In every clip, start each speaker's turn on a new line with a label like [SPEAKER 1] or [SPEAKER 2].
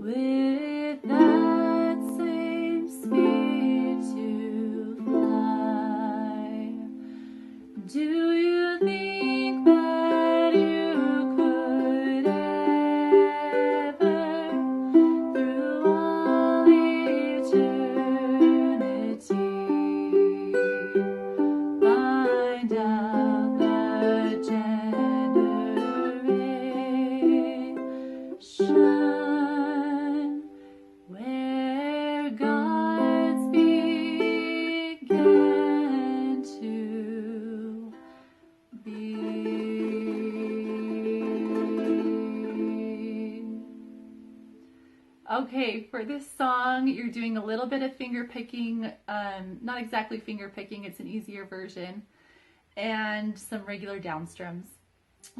[SPEAKER 1] with that same speed to fly. Do you think that you could ever, through all eternity, find out the generation where gods began to be? Okay, for this song, you're doing a little bit of finger picking, not exactly finger picking, it's an easier version, and some regular down strums.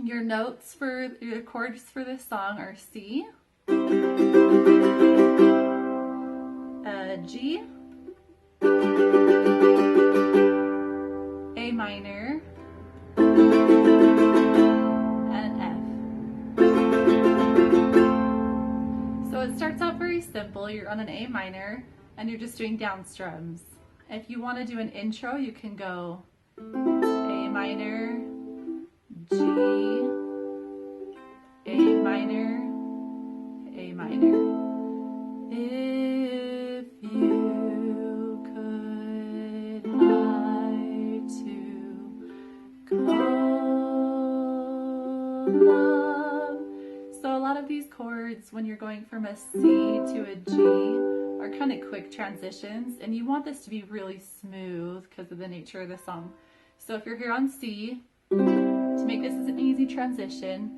[SPEAKER 1] Your notes for your chords for this song are C, G, A minor, and F. So it starts out very simple. You're on an A minor and you're just doing down strums. If you want to do an intro, you can go A minor, G, A minor, A minor. If you could hide to Kolob. So a lot of these chords, when you're going from a C to a G, are kind of quick transitions, and you want this to be really smooth because of the nature of the song. So if you're here on C, to make this an easy transition,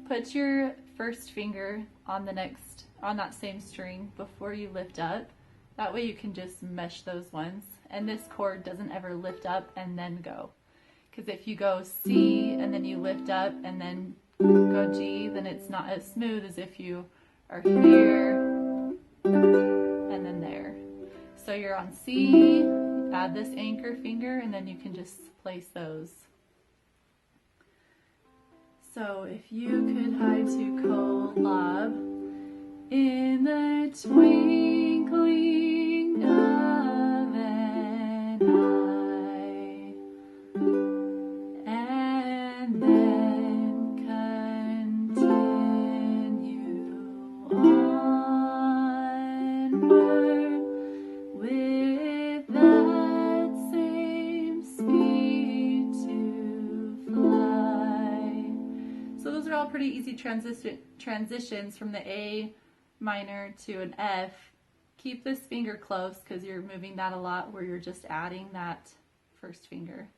[SPEAKER 1] put your first finger on that same string before you lift up. That way you can just mesh those ones, and this chord doesn't ever lift up and then go. Because if you go C and then you lift up and then go G, then it's not as smooth as if you are here and then there. So you're on C, add this anchor finger, and then you can just place those. So if you could hide to Kolob in the twinkling of an eye, and then continue onward with that same speed to fly. So those are all pretty easy transitions from the A minor to an F. Keep this finger close because you're moving that a lot where you're just adding that first finger.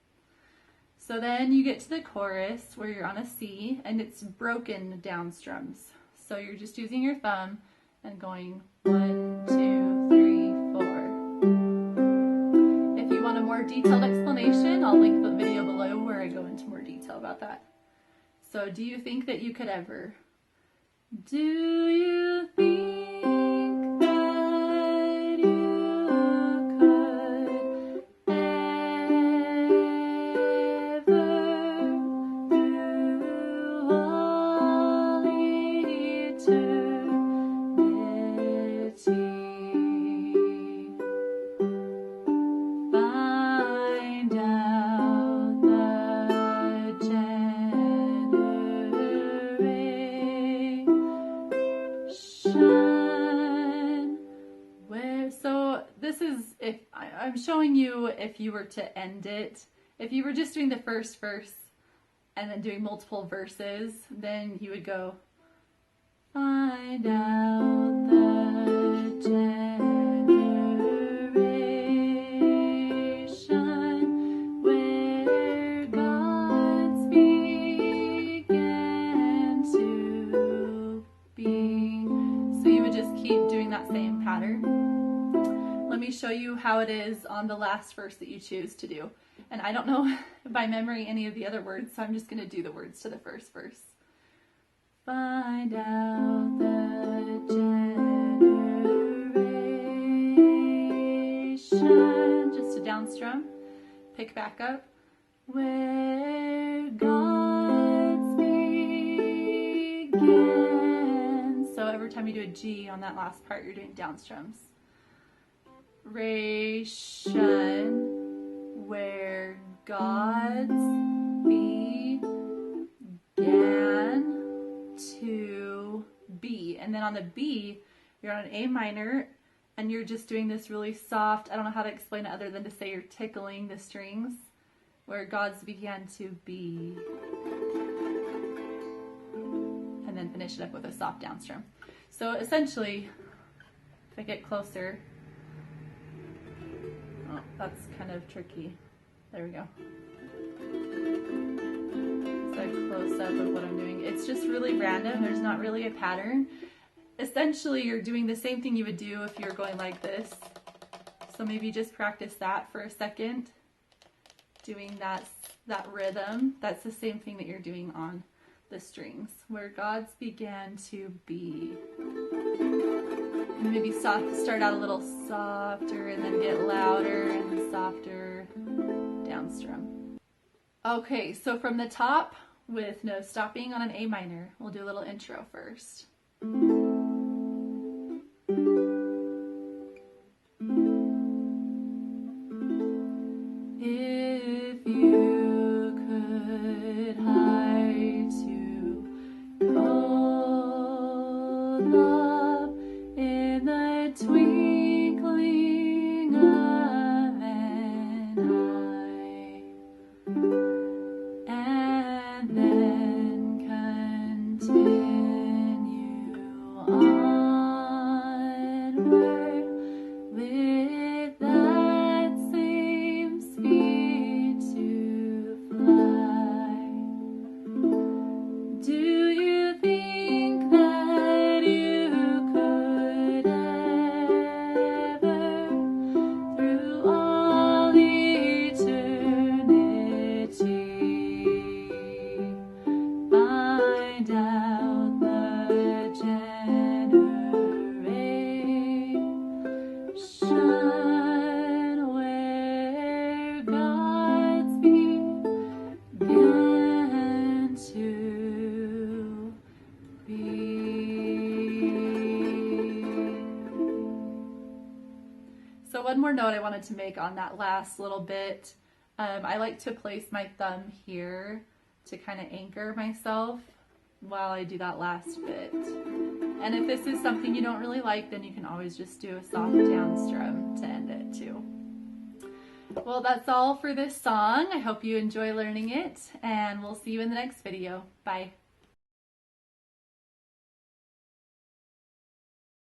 [SPEAKER 1] So then you get to the chorus where you're on a C and it's broken down strums. So you're just using your thumb and going 1, 2, 3, 4. If you want a more detailed explanation, I'll link the video below where I go into more detail about that. So do you think that you could ever? Do you think that you could ever, through all eternity, find out the generation where, so this is, if I'm showing you if you were to end it, if you were just doing the first verse and then doing multiple verses, then you would go, find out the generation where gods began to be. So you would just keep doing that same pattern. Let me show you how it is on the last verse that you choose to do. And I don't know by memory any of the other words, so I'm just going to do the words to the first verse. Find out the generation, just a down strum, pick back up, where gods began. So every time you do a G on that last part, you're doing down strums. Re, shun, where God's began to be. And then on the B, you're on an A minor, and you're just doing this really soft, I don't know how to explain it other than to say you're tickling the strings, where God's began to be. And then finish it up with a soft down strum. So essentially, if I get closer, oh, that's kind of tricky. There we go. It's a close up of what I'm doing. It's just really random. There's not really a pattern. Essentially, you're doing the same thing you would do if you're going like this. So maybe just practice that for a second. Doing that rhythm. That's the same thing that you're doing on the strings, where God's began to be. And maybe start out a little softer and then get louder and softer down strum. Okay, so from the top with no stopping on an A minor, we'll do a little intro first. If you could hide to Kolob in the twinkling of an eye, and then continue onward with that same speed to fly. Do you think that you could ever, through all eternity, find out the generation where God's began to be? So one more note I wanted to make on that last little bit. I like to place my thumb here to kind of anchor myself while I do that last bit. And if this is something you don't really like, then you can always just do a soft down strum to end it too. Well, that's all for this song. I hope you enjoy learning it, and we'll see you in the next video. Bye.